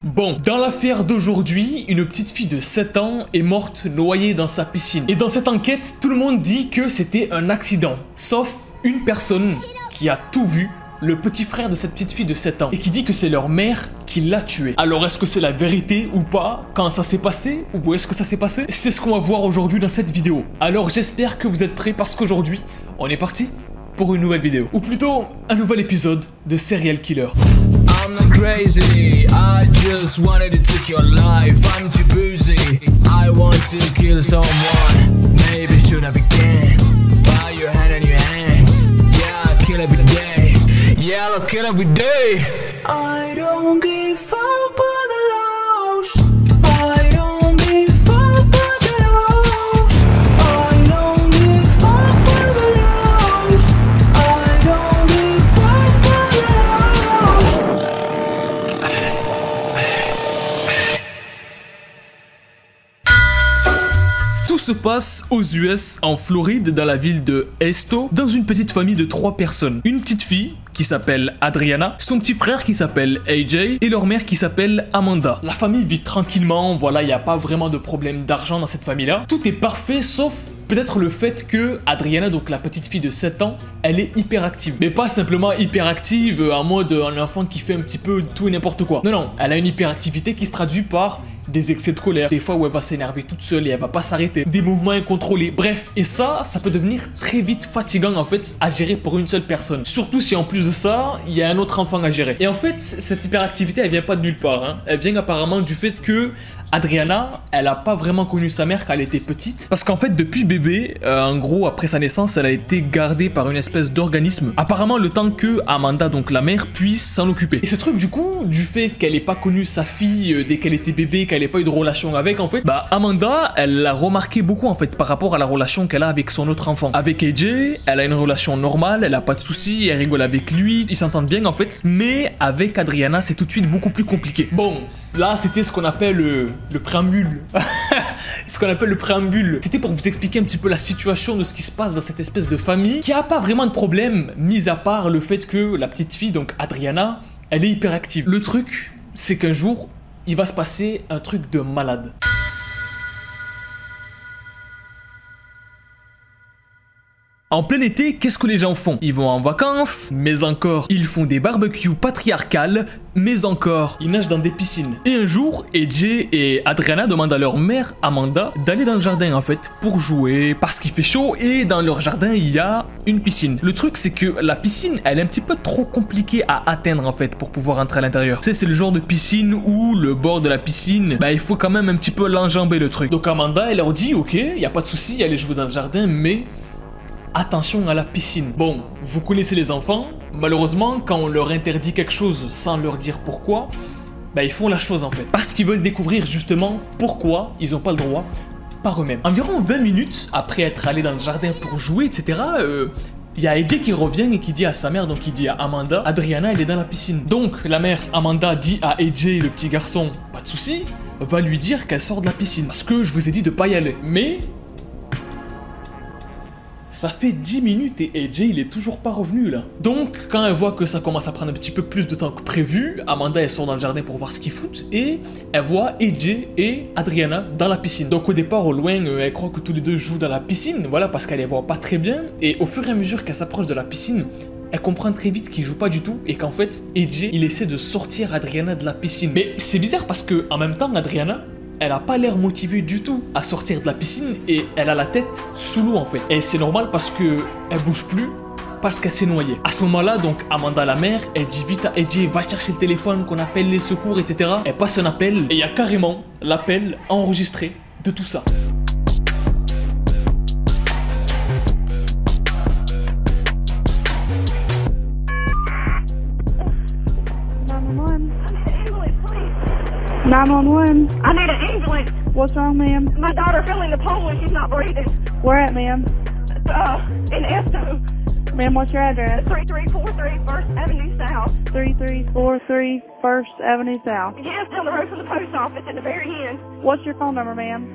Bon, dans l'affaire d'aujourd'hui, une petite fille de 7 ans est morte noyée dans sa piscine. Et dans cette enquête, tout le monde dit que c'était un accident. Sauf une personne qui a tout vu, le petit frère de cette petite fille de 7 ans. Et qui dit que c'est leur mère qui l'a tuée. Alors est-ce que c'est la vérité ou pas? Quand ça s'est passé? Ou où est-ce que ça s'est passé? C'est ce qu'on va voir aujourd'hui dans cette vidéo. Alors j'espère que vous êtes prêts parce qu'aujourd'hui, on est parti pour une nouvelle vidéo. Ou plutôt, un nouvel épisode de Serial Killer. I'm not crazy, I just wanted to take your life. I'm too busy, I want to kill someone. Maybe should I begin? By your hand and your hands. Yeah, I kill every day. Yeah, I'll kill every day. I don't give up on the loss. I don't give up on the loss. I don't give up on the loss. I don't give up on the loss. Tout se passe aux US, en Floride, dans la ville de Esto, dans une petite famille de 3 personnes. Une petite fille qui s'appelle Adriana, son petit frère qui s'appelle AJ et leur mère qui s'appelle Amanda. La famille vit tranquillement, voilà, il n'y a pas vraiment de problème d'argent dans cette famille-là. Tout est parfait sauf peut-être le fait que Adriana, donc la petite fille de 7 ans, elle est hyperactive. Mais pas simplement hyperactive en mode un enfant qui fait un petit peu tout et n'importe quoi. Non, non, elle a une hyperactivité qui se traduit par des excès de colère, des fois où elle va s'énerver toute seule et elle va pas s'arrêter, des mouvements incontrôlés, bref. Et ça peut devenir très vite fatigant en fait à gérer pour une seule personne. Surtout si en plus de ça, il y a un autre enfant à gérer. Et en fait, cette hyperactivité, elle vient pas de nulle part, hein. Elle vient apparemment du fait que Adriana, elle a pas vraiment connu sa mère quand elle était petite. Parce qu'en fait, depuis bébé, en gros, après sa naissance, elle a été gardée par une espèce d'organisme. Apparemment, le temps que Amanda, donc la mère, puisse s'en occuper. Et ce truc, du coup, du fait qu'elle ait pas connu sa fille dès qu'elle était bébé, qu'elle ait pas eu de relation avec, en fait, bah, Amanda, elle l'a remarqué beaucoup, en fait, par rapport à la relation qu'elle a avec son autre enfant. Avec AJ, elle a une relation normale, elle a pas de soucis, elle rigole avec lui, ils s'entendent bien, en fait. Mais avec Adriana, c'est tout de suite beaucoup plus compliqué. Bon, là, c'était ce qu'on appelle le préambule. Ce qu'on appelle le préambule. C'était pour vous expliquer un petit peu la situation de ce qui se passe dans cette espèce de famille qui a pas vraiment de problème, mis à part le fait que la petite fille, donc Adriana, elle est hyperactive. Le truc, c'est qu'un jour, il va se passer un truc de malade. En plein été, qu'est-ce que les gens font? Ils vont en vacances, mais encore, ils font des barbecues patriarcales, mais encore, ils nagent dans des piscines. Et un jour, AJ et Adriana demandent à leur mère, Amanda, d'aller dans le jardin en fait, pour jouer, parce qu'il fait chaud, et dans leur jardin, il y a une piscine. Le truc, c'est que la piscine, elle est un petit peu trop compliquée à atteindre en fait, pour pouvoir entrer à l'intérieur. Tu sais, c'est le genre de piscine où le bord de la piscine, bah il faut quand même un petit peu l'enjamber le truc. Donc Amanda, elle leur dit, ok, il n'y a pas de souci, allez jouer dans le jardin, mais attention à la piscine. Bon, vous connaissez les enfants, malheureusement, quand on leur interdit quelque chose sans leur dire pourquoi, bah ils font la chose en fait. Parce qu'ils veulent découvrir justement pourquoi ils n'ont pas le droit par eux-mêmes. Environ 20 minutes après être allé dans le jardin pour jouer, etc., il y a AJ qui revient et qui dit à sa mère, donc il dit à Amanda, Adriana elle est dans la piscine. Donc la mère Amanda dit à AJ, le petit garçon, pas de souci, va lui dire qu'elle sort de la piscine. Parce que je vous ai dit de pas y aller. Mais ça fait 10 minutes et AJ il est toujours pas revenu là. Donc quand elle voit que ça commence à prendre un petit peu plus de temps que prévu, Amanda elle sort dans le jardin pour voir ce qu'ils foutent et elle voit AJ et Adriana dans la piscine. Donc au départ au loin elle croit que tous les deux jouent dans la piscine, voilà, parce qu'elle les voit pas très bien, et au fur et à mesure qu'elle s'approche de la piscine, elle comprend très vite qu'ils jouent pas du tout et qu'en fait AJ il essaie de sortir Adriana de la piscine. Mais c'est bizarre parce que en même temps Adriana, elle a pas l'air motivée du tout à sortir de la piscine et elle a la tête sous l'eau en fait. Et c'est normal parce que elle bouge plus, parce qu'elle s'est noyée. À ce moment-là, donc Amanda la mère, elle dit vite à AJ, va chercher le téléphone, qu'on appelle les secours, etc. Elle passe un appel et il y a carrément l'appel enregistré de tout ça. I need an ambulance. What's wrong, ma'am? My daughter fell in the pool and she's not breathing. Where at, ma'am? In Esto. Ma'am, what's your address? 3343 First Avenue South. 3343 First Avenue South. Yes, down the road from the post office at the very end. What's your phone number, ma'am?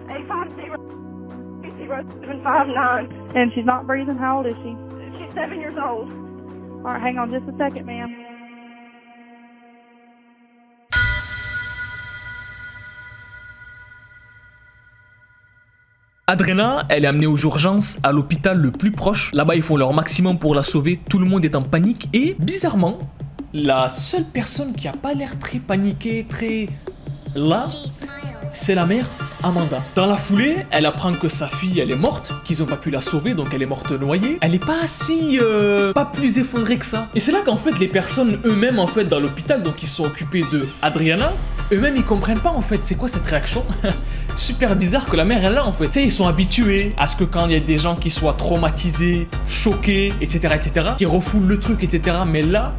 850-0759. And she's not breathing. How old is she? She's 7 years old. All right, hang on just a second, ma'am. Adriana, elle est amenée aux urgences à l'hôpital le plus proche. Là-bas, ils font leur maximum pour la sauver. Tout le monde est en panique. Et bizarrement, la seule personne qui a pas l'air très paniquée, très là, c'est la mère, Amanda. Dans la foulée, elle apprend que sa fille, elle est morte, qu'ils ont pas pu la sauver, donc elle est morte noyée. Elle est pas si, pas plus effondrée que ça. Et c'est là qu'en fait, les personnes eux-mêmes, en fait, dans l'hôpital, donc ils sont occupés de Adriana, eux-mêmes, ils comprennent pas, en fait, c'est quoi cette réaction. Super bizarre que la mère est là, en fait. Tu sais, ils sont habitués à ce que quand il y a des gens qui soient traumatisés, choqués, etc., qui refoulent le truc, etc. Mais là,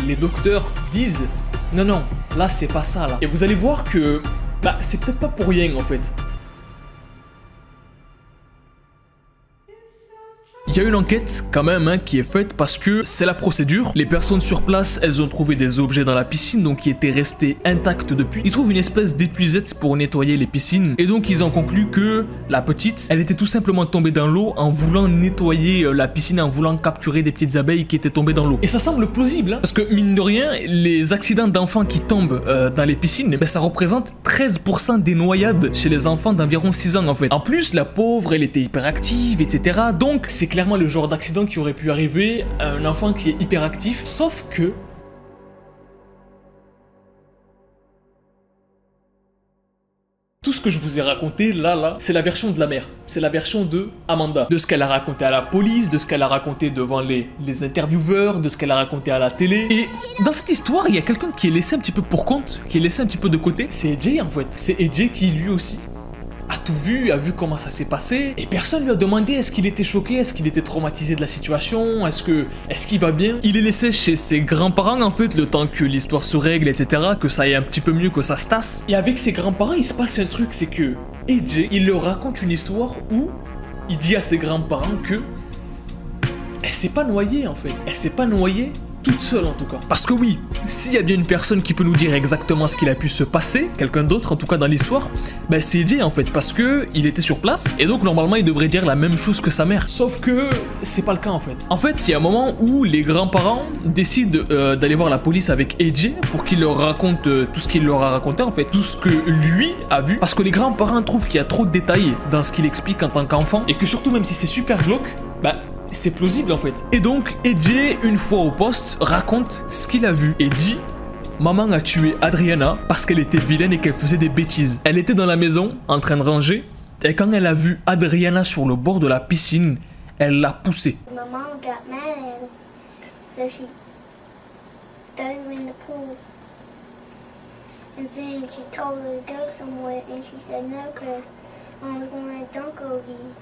les docteurs disent, non, non, là, c'est pas ça, là. Et vous allez voir que, bah, c'est peut-être pas pour rien, en fait. Il y a une enquête quand même hein, qui est faite parce que c'est la procédure. Les personnes sur place, elles ont trouvé des objets dans la piscine donc qui étaient restés intacts depuis. Ils trouvent une espèce d'épuisette pour nettoyer les piscines et donc ils ont conclu que la petite, elle était tout simplement tombée dans l'eau en voulant nettoyer la piscine, en voulant capturer des petites abeilles qui étaient tombées dans l'eau. Et ça semble plausible hein, parce que mine de rien, les accidents d'enfants qui tombent dans les piscines, ben, ça représente 13% des noyades chez les enfants d'environ 6 ans en fait. En plus, la pauvre, elle était hyperactive, etc. Donc c'est clairement le genre d'accident qui aurait pu arriver à un enfant qui est hyperactif, sauf que tout ce que je vous ai raconté là, c'est la version de la mère, c'est la version de Amanda, de ce qu'elle a raconté à la police, de ce qu'elle a raconté devant les intervieweurs, de ce qu'elle a raconté à la télé. Et dans cette histoire, il y a quelqu'un qui est laissé un petit peu pour compte, qui est laissé un petit peu de côté, c'est AJ en fait. C'est AJ qui lui aussi a tout vu, a vu comment ça s'est passé, et personne lui a demandé est-ce qu'il était choqué, est-ce qu'il était traumatisé de la situation, est-ce qu'il va bien. Il est laissé chez ses grands-parents en fait, le temps que l'histoire se règle, etc., que ça aille un petit peu mieux, que ça se tasse. Et avec ses grands-parents, il se passe un truc, c'est que AJ, il leur raconte une histoire où il dit à ses grands-parents que elle s'est pas noyée en fait, elle s'est pas noyée toute seule en tout cas. Parce que oui, s'il y a bien une personne qui peut nous dire exactement ce qu'il a pu se passer, quelqu'un d'autre en tout cas dans l'histoire, ben c'est AJ en fait, parce que il était sur place, et donc normalement il devrait dire la même chose que sa mère. Sauf que c'est pas le cas en fait. En fait, il y a un moment où les grands-parents décident d'aller voir la police avec AJ pour qu'il leur raconte tout ce qu'il leur a raconté en fait, tout ce que lui a vu, parce que les grands-parents trouvent qu'il y a trop de détails dans ce qu'il explique en tant qu'enfant, et que surtout même si c'est super glauque, bah c'est plausible en fait. Et donc, AJ, une fois au poste, raconte ce qu'il a vu et dit « Maman a tué Adriana parce qu'elle était vilaine et qu'elle faisait des bêtises. Elle était dans la maison, en train de ranger, et quand elle a vu Adriana sur le bord de la piscine, elle l'a poussée. » My mom got mad at him, so she threw him in the pool. And then she told her to go somewhere, and she said no, because Mom was going to dunk again.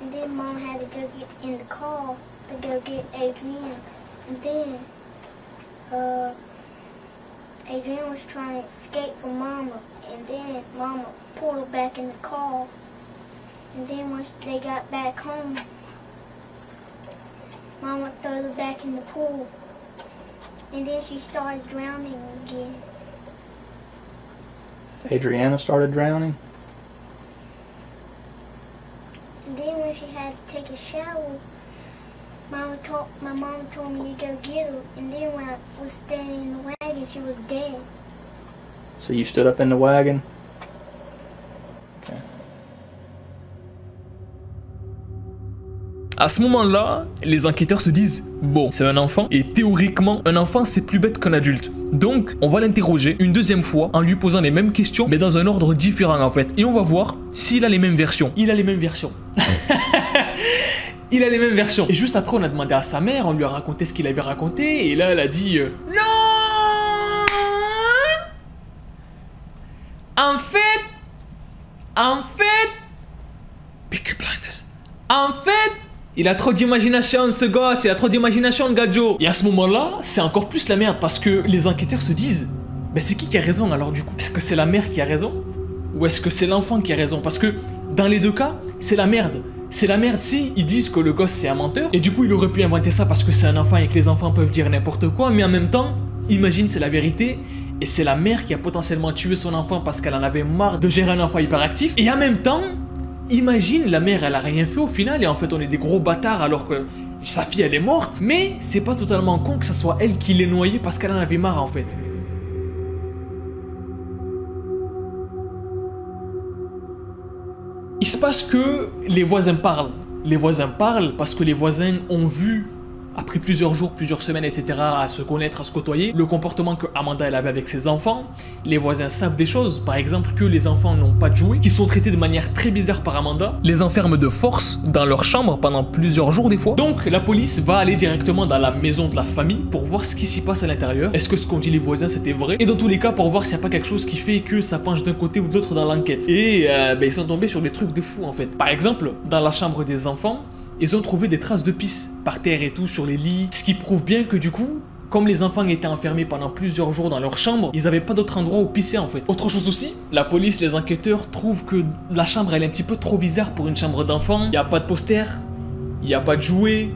And then Mom had to go get in the car to go get Adrienne. And then Adrienne was trying to escape from Mama, and then Mama pulled her back in the car. And then once they got back home, Mama threw her back in the pool. And then she started drowning again. Adriana started drowning? And then when she had to take a shower, my mom told me to go get her. And then when I was standing in the wagon, she was dead. So you stood up in the wagon? Okay. À ce moment-là, les enquêteurs se disent « Bon, c'est un enfant, et théoriquement, un enfant c'est plus bête qu'un adulte. Donc, on va l'interroger une deuxième fois en lui posant les mêmes questions, mais dans un ordre différent en fait. Et on va voir s'il a les mêmes versions. Il a les mêmes versions. Il a les mêmes versions. Et juste après, on a demandé à sa mère, on lui a raconté ce qu'il avait raconté, et là, elle a dit non. En fait, Peaky Blinders. En fait, il a trop d'imagination ce gosse, il a trop d'imagination le gadjo. Et à ce moment-là, c'est encore plus la merde parce que les enquêteurs se disent mais c'est qui a raison alors du coup? Est-ce que c'est la mère qui a raison? Ou est-ce que c'est l'enfant qui a raison? Parce que dans les deux cas, c'est la merde. C'est la merde si ils disent que le gosse c'est un menteur et du coup il aurait pu inventer ça parce que c'est un enfant et que les enfants peuvent dire n'importe quoi, mais en même temps, imagine c'est la vérité et c'est la mère qui a potentiellement tué son enfant parce qu'elle en avait marre de gérer un enfant hyperactif et en même temps, imagine la mère elle a rien fait au final et en fait on est des gros bâtards alors que sa fille elle est morte, mais c'est pas totalement con que ça soit elle qui l'ait noyée parce qu'elle en avait marre en fait. Il se passe que les voisins parlent. Les voisins parlent parce que les voisins ont vu, après plusieurs jours, plusieurs semaines, etc., à se connaître, à se côtoyer, le comportement que Amanda elle avait avec ses enfants. Les voisins savent des choses, par exemple que les enfants n'ont pas de jouets, qui sont traités de manière très bizarre par Amanda, les enferment de force dans leur chambre pendant plusieurs jours des fois. Donc la police va aller directement dans la maison de la famille pour voir ce qui s'y passe à l'intérieur. Est-ce que ce qu'ont dit les voisins c'était vrai? Et dans tous les cas pour voir s'il n'y a pas quelque chose qui fait que ça penche d'un côté ou de l'autre dans l'enquête. Et ils sont tombés sur des trucs de fou en fait. Par exemple, dans la chambre des enfants, ils ont trouvé des traces de pisse par terre et tout sur les lits, ce qui prouve bien que du coup, comme les enfants étaient enfermés pendant plusieurs jours dans leur chambre, ils n'avaient pas d'autre endroit où pisser en fait. Autre chose aussi, la police, les enquêteurs trouvent que la chambre elle est un petit peu trop bizarre pour une chambre d'enfant. Il n'y a pas de poster, il n'y a pas de jouets,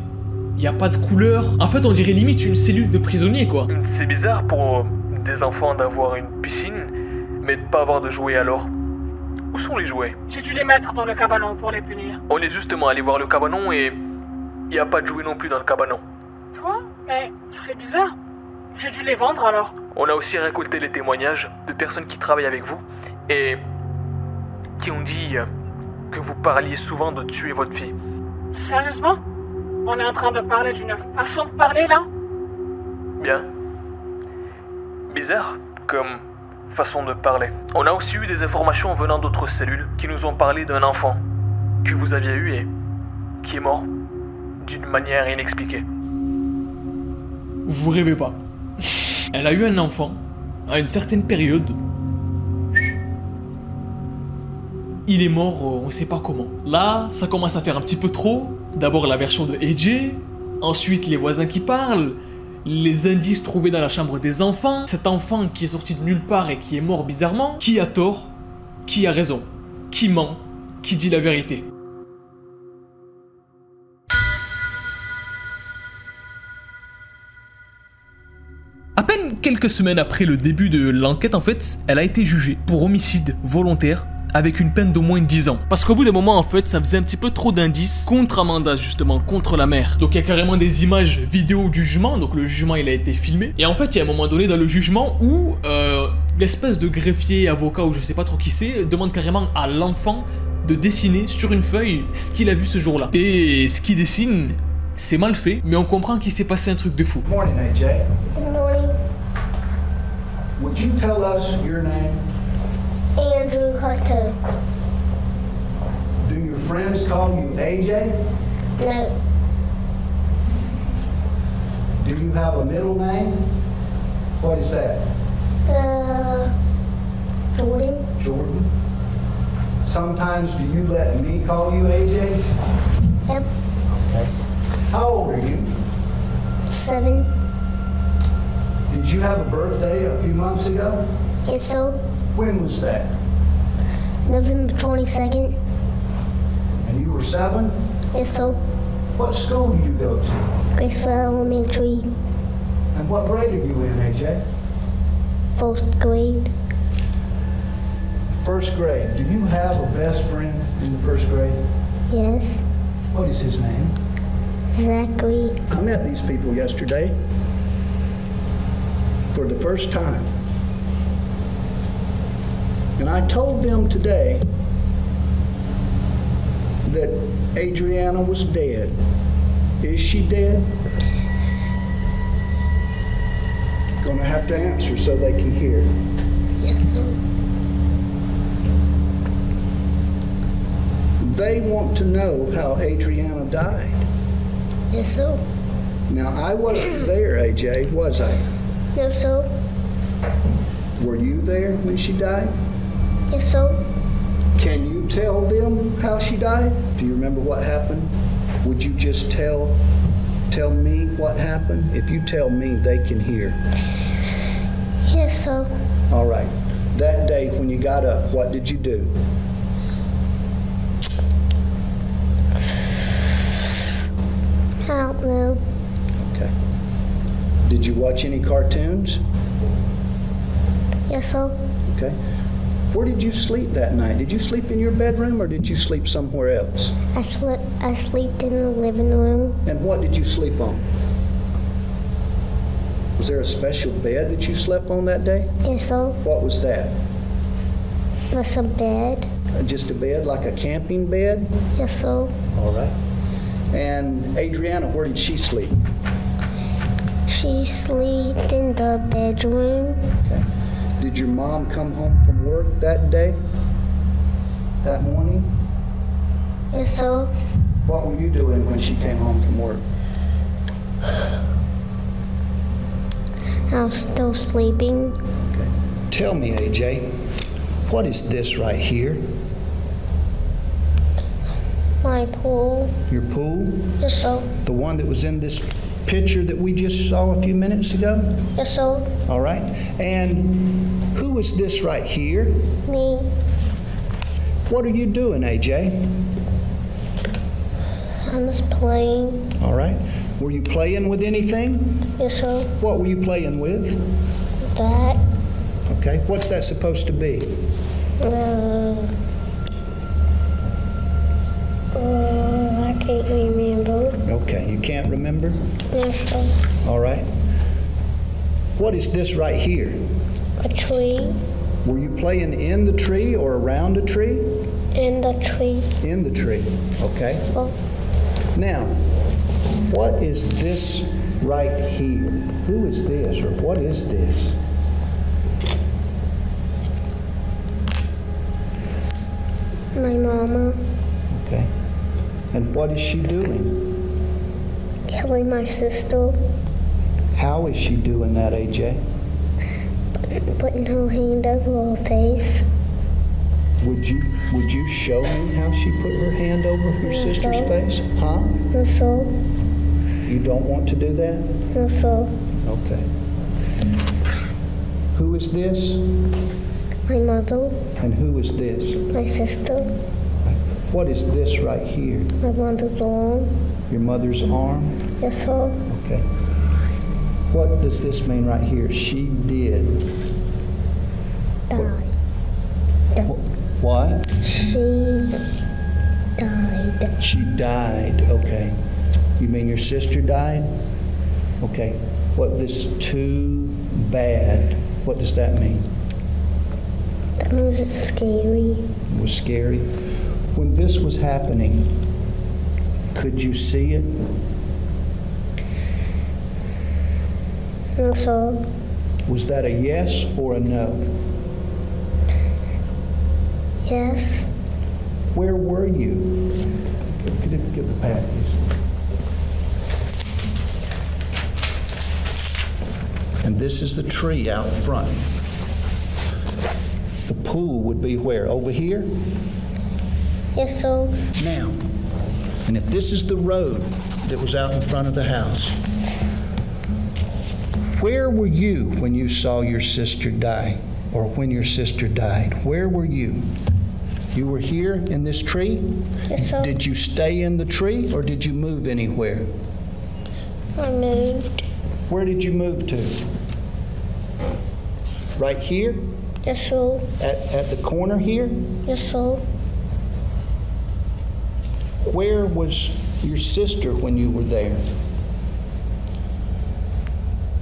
il n'y a pas de couleur. En fait, on dirait limite une cellule de prisonnier quoi. C'est bizarre pour des enfants d'avoir une piscine, mais de pas avoir de jouets alors. Où sont les jouets? J'ai dû les mettre dans le cabanon pour les punir. On est justement allé voir le cabanon et il n'y a pas de jouets non plus dans le cabanon. Quoi? Mais c'est bizarre. J'ai dû les vendre alors. On a aussi récolté les témoignages de personnes qui travaillent avec vous et qui ont dit que vous parliez souvent de tuer votre fille. Sérieusement? On est en train de parler d'une façon de parler là? Bien. Bizarre comme façon de parler. On a aussi eu des informations venant d'autres cellules qui nous ont parlé d'un enfant que vous aviez eu et qui est mort d'une manière inexpliquée. Vous rêvez pas. Elle a eu un enfant à une certaine période. Il est mort, on sait pas comment. Là, ça commence à faire un petit peu trop. D'abord la version de AJ, ensuite les voisins qui parlent, les indices trouvés dans la chambre des enfants, cet enfant qui est sorti de nulle part et qui est mort bizarrement. Qui a tort? Qui a raison? Qui ment? Qui dit la vérité? À peine quelques semaines après le début de l'enquête, en fait, elle a été jugée pour homicide volontaire avec une peine d'au moins 10 ans. Parce qu'au bout d'un moment, en fait, ça faisait un petit peu trop d'indices contre Amanda, justement, contre la mère. Donc il y a carrément des images vidéo du jugement, donc le jugement il a été filmé. Et en fait, il y a un moment donné dans le jugement où l'espèce de greffier, avocat ou je sais pas trop qui c'est, demande carrément à l'enfant de dessiner sur une feuille ce qu'il a vu ce jour-là. Et ce qu'il dessine, c'est mal fait, mais on comprend qu'il s'est passé un truc de fou. Morning, AJ. Good morning, Would you tell us your name? Andrew Hutto. Do your friends call you AJ? No, Do you have a middle name? What is that? Jordan. Jordan? Sometimes do you let me call you AJ? Yep, Okay. How old are you? 7. Did you have a birthday a few months ago? Yes, so When was that? November 22nd. And you were 7? Yes, so What school do you go to? Graceville Elementary, And what grade are you in, AJ? 1st grade. First grade. Do you have a best friend in the first grade? Yes, What is his name? Zachary. I met these people yesterday for the first time. And I told them today that Adriana was dead. Is she dead? Gonna have to answer so they can hear. Yes, sir. They want to know how Adriana died. Yes, sir. Now, I wasn't there, AJ, was I? No, sir. Were you there when she died? Yes, sir. Can you tell them how she died? Do you remember what happened? Would you just tell me what happened? If you tell me, they can hear. Yes, sir. All right. That day when you got up, what did you do? I don't know. Okay. Did you watch any cartoons? Yes, sir. Okay. Where did you sleep that night? Did you sleep in your bedroom or did you sleep somewhere else? I slept in the living room. And what did you sleep on? Was there a special bed that you slept on that day? Yes, sir. What was that? There's a bed. Just a bed, like a camping bed? Yes, sir. All right. And Adriana, where did she sleep? She slept in the bedroom. Okay. Did your mom come home from work that day? That morning? Yes, sir. What were you doing when she came home from work? I was still sleeping. Okay. Tell me, AJ, what is this right here? My pool. Your pool? Yes, sir. The one that was in this picture that we just saw a few minutes ago? Yes, sir. All right. And who is this right here? Me. What are you doing, AJ? I was playing. All right. Were you playing with anything? Yes, sir. What were you playing with? That. Okay. What's that supposed to be? I can't remember. Okay. You can't remember? Yes, sir. All right. What is this right here? A tree. Were you playing in the tree or around a tree? In the tree. In the tree. Okay. So, Now, what is this right here? Who is this, or what is this? my mama Okay. And what is she doing? killing my sister, How is she doing that, AJ? putting her hand over her face. Would you show me how she put her hand over your No, sister's sir. face? Huh? No, sir. You don't want to do that? No, sir. Okay. Who is this? My mother, And who is this? my sister, What is this right here? my mother's arm. Your mother's arm? Yes, sir. Okay. What does this mean right here? She did. Died. What? She died. She died. Okay. You mean your sister died? Okay. What this too bad? What does that mean? That means it's scary. It was scary. When this was happening, could you see it? No, sir. Was that a yes or a no? Yes. Where were you? Give the pad, please. And this is the tree out front. The pool would be where? Over here? Yes, sir. Now, and if this is the road that was out in front of the house, where were you when you saw your sister die, or when your sister died? Where were you? You were here in this tree? Yes, sir. Did you stay in the tree, or did you move anywhere? I moved. Where did you move to? Right here? Yes, sir. At the corner here? Yes, sir. Where was your sister when you were there?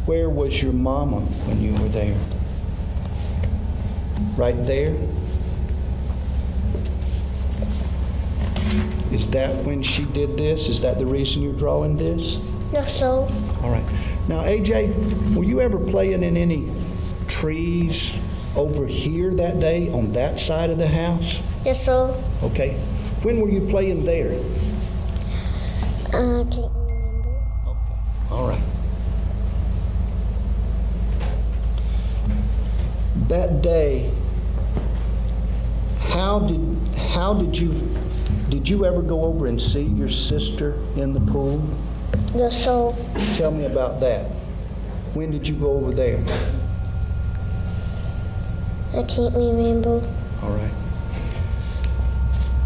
Where was your mama when you were there? Right there? Is that when she did this? Is that the reason you're drawing this? Yes, sir. All right. Now, AJ, were you ever playing in any trees over here that day on that side of the house? Yes, sir. Okay. When were you playing there? I can't remember. Okay. All right. That day, how did you ever go over and see your sister in the pool? Yes, sir. Tell me about that. When did you go over there? I can't remember. All right.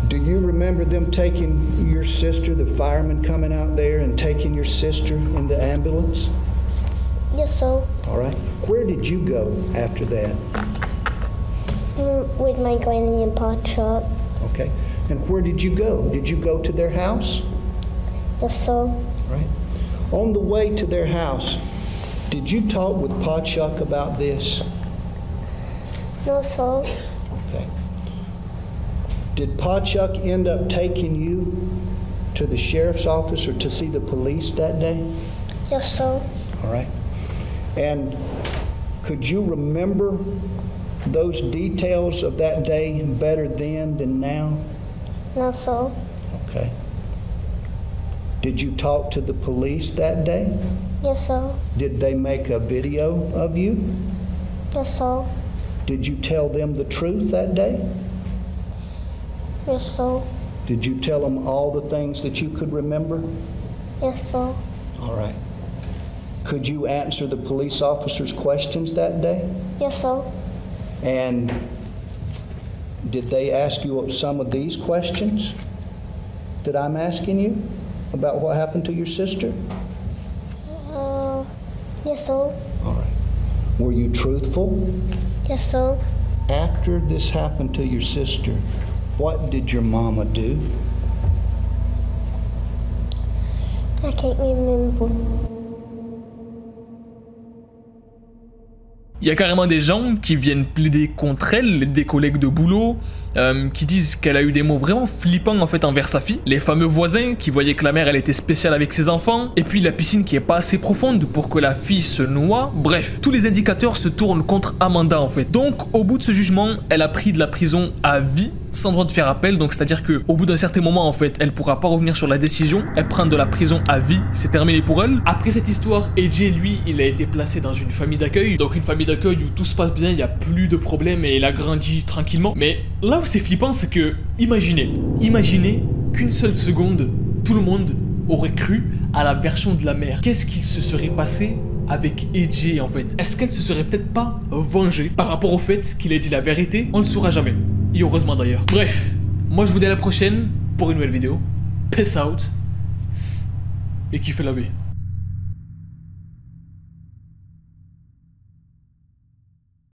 Do you remember them taking your sister, the firemen coming out there and taking your sister in the ambulance? Yes, sir. All right. Where did you go after that? With my granny and pa Chuck. Okay. And where did you go? Did you go to their house? Yes, sir. Right. On the way to their house, did you talk with Pa Chuck about this? No, sir. Okay. Did Pa Chuck end up taking you to the sheriff's office or to see the police that day? Yes, sir. All right. And could you remember those details of that day better then than now? No, sir. Okay. Did you talk to the police that day? Yes, sir. Did they make a video of you? Yes, sir. Did you tell them the truth that day? Yes, sir. Did you tell them all the things that you could remember? Yes, sir. All right. Could you answer the police officers' questions that day? Yes, sir. And did they ask you some of these questions that I'm asking you about what happened to your sister? Yes, sir. All right. Were you truthful? Yes, sir. After this happened to your sister, what did your mama do? I can't remember. Il y a carrément des gens qui viennent plaider contre elle, des collègues de boulot, qui disent qu'elle a eu des mots vraiment flippants en fait envers sa fille. Les fameux voisins qui voyaient que la mère elle était spéciale avec ses enfants. Et puis la piscine qui est pas assez profonde pour que la fille se noie. Bref, tous les indicateurs se tournent contre Amanda en fait. Donc au bout de ce jugement, elle a pris de la prison à vie, sans droit de faire appel. Donc c'est à dire que au bout d'un certain moment en fait, elle pourra pas revenir sur la décision. Elle prend de la prison à vie, c'est terminé pour elle. Après cette histoire, AJ lui, il a été placé dans une famille d'accueil. Donc une famille d'accueil où tout se passe bien, il n'y a plus de problème et il a grandi tranquillement. Mais là où c'est flippant, c'est que imaginez qu'une seule seconde, tout le monde aurait cru à la version de la mère. Qu'est-ce qu'il se serait passé avec AJ en fait? Est-ce qu'elle se serait peut-être pas vengée par rapport au fait qu'il ait dit la vérité? On ne le saura jamais. Et heureusement d'ailleurs. Bref, moi je vous dis à la prochaine pour une nouvelle vidéo. Peace out. Et kiffez la vie.